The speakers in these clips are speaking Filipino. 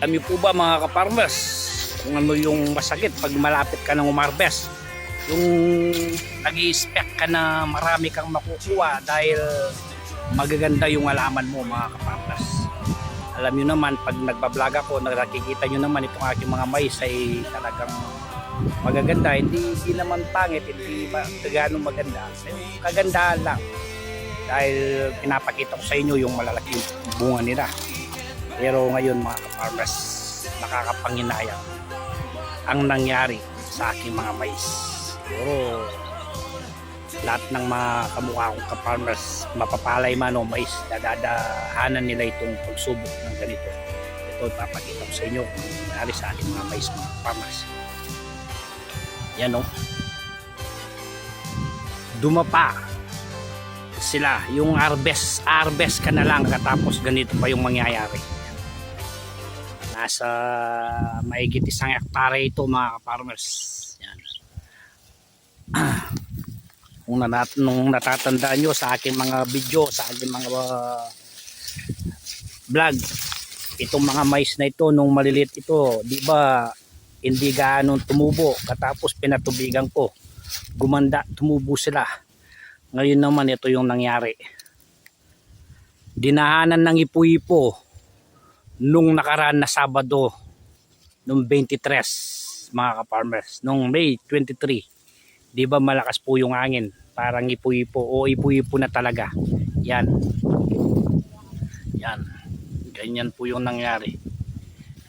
Alam niyo po ba mga kaparmers, kung ano yung masakit pag malapit ka ng umarbes? Yung nag-i-expect ka na marami kang makukuha dahil magaganda yung alaman mo mga kaparmers. Alam niyo naman, pag nagbablog ako, nakikita niyo naman itong aking mga mais ay talagang magaganda. Hindi naman pangit, hindi ganong maganda. Kagandahan lang. Dahil pinapakita ko sa inyo yung malalaking bunga nila. Pero ngayon mga ka-farmers, nakakapanginayang ang nangyari sa aking mga mais. Siguro lahat ng mga kamukha kong ka-farmers, mapapalay man o mais, dadadahanan nila itong pagsubok ng ganito. Ito ipapakita ko sa inyo kung nangyari sa aking mga mais mga farmers. Yan o. Dumapa sila, yung harvest ka na lang katapos ganito pa yung mangyayari. Nasa maigit 1 hektare ito mga farmers. Yan. Nung natatandaan nyo sa aking mga video, sa aking mga vlog, itong mga mais na ito nung maliliit ito, di ba hindi gaano tumubo, katapos pinatubigan ko, gumanda, tumubo sila. Ngayon naman ito yung nangyari. Dinahanan ng ipo-ipo nung nakaraan na Sabado, nung 23 mga ka-farmers, nung May 23. Di ba malakas po yung hangin, parang ipo-ipo o ipo-ipo na talaga. Yan. Yan. Ganyan po yung nangyari.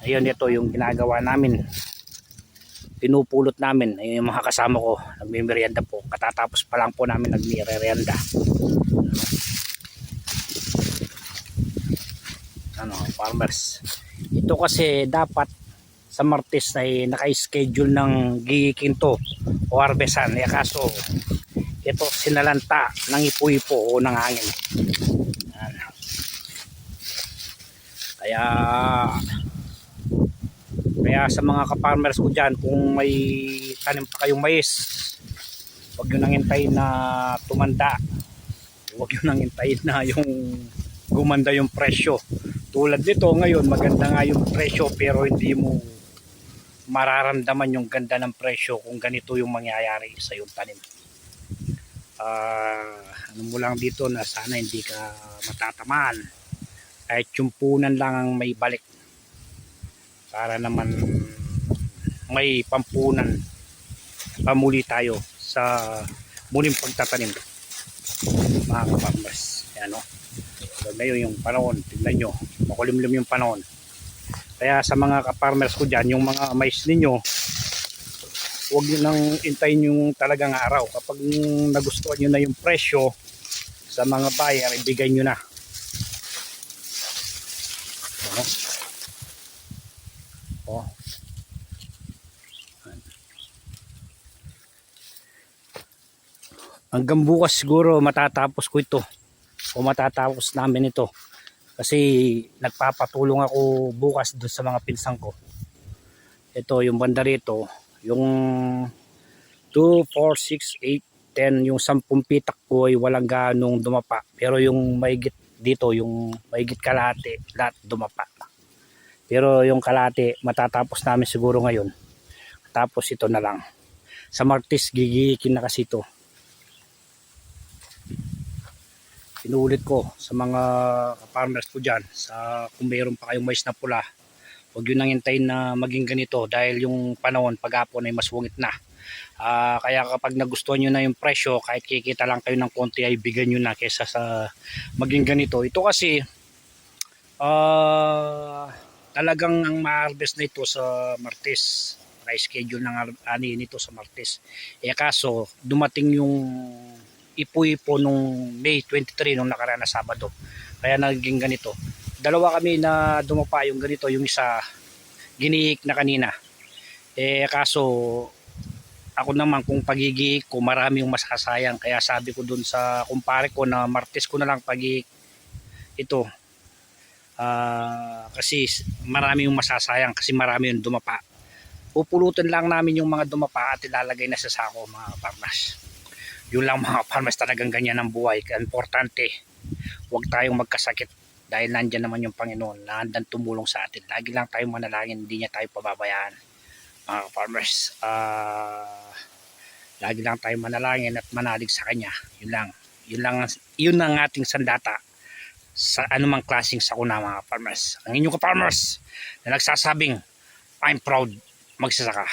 Ayun, ito yung ginagawa namin. Pinupulot namin. Ayun yung mga kasama ko, nagmimerienda po. Katatapos pa lang po namin nagmimerienda. Farmers. Ito kasi dapat sa Martes ay naka-schedule ng gigikin to o harvestan. Kaso ito sinalanta ng ipo-ipo o ng hangin. Kaya sa mga ka-farmers ko dyan, kung may tanim pa kayong mais, huwag nyo nang hintayin na tumanda. Huwag nyo nang hintayin na yung gumanda yung presyo. Tulad nito ngayon, maganda nga yung presyo pero hindi mo mararamdaman yung ganda ng presyo kung ganito yung mangyayari sa yung tanim. Ano mo lang dito na sana hindi ka matatamaan. Kahit yung punan lang ang may balik. Para naman may pampunan pamuli tayo sa muling pagtatanim mga ka-farmers. Ayan o. Ngayon yung panahon, tignan nyo, makulimlim yung panahon. Kaya sa mga ka-farmers ko dyan, yung mga mais ninyo, huwag nyo nang intayin yung talagang araw. Kapag nagustuhan nyo na yung presyo sa mga buyer, ibigay nyo na. Ano? Oh. Hanggang bukas siguro matatapos ko ito. O matatapos namin ito kasi nagpapatulong ako bukas doon sa mga pinsang ko. Ito yung banda rito, yung 2, 4, 6, 8, 10, yung 10 pitak ko ay walang ganong dumapa, pero yung maigit dito, yung maigit kalahati lahat dumapa. Pero yung kalahati matatapos namin siguro ngayon, tapos ito na lang sa Martes gigikin na kasi ito. Inuulit ko sa mga farmers ko dyan, kung mayroon pa kayong mais na pula, huwag yun nang hintayin na maging ganito dahil yung panahon paghapon ay mas wungit na. Kaya kapag nagustuhan nyo na yung presyo, kahit kikita lang kayo ng konti ay bigyan nyo na kesa sa maging ganito. Ito kasi talagang ang ma-harvest na ito sa Martes. Schedule ng ani nito sa Martes. Kaso dumating yung ipo-ipo nung May 23 nung nakaraan na Sabado. Kaya naging ganito. Dalawa kami na dumapa, yung ganito, yung isa ginihik na kanina. Kaso ako naman kung pagigihik ko marami yung masasayang. Kaya sabi ko dun sa kumpare ko na Martes ko na lang pagihik ito. Kasi marami yung masasayang kasi marami yung dumapa. Pupulutin lang namin yung mga dumapa at ilalagay na sa sako mga farmers. Yun lang mga farmers, talagang ganyan ang buhay. Kaya importante, huwag tayong magkasakit Dahil nandyan naman yung Panginoon na handang tumulong sa atin. Lagi lang tayo manalangin, hindi niya tayo pababayaan. Mga farmers, lagi lang tayo manalangin at manalig sa Kanya. Yun ang ating sandata sa anumang klaseng sakuna, mga farmers. Ang inyong ka-farmers na nagsasabing, I'm proud magsasaka.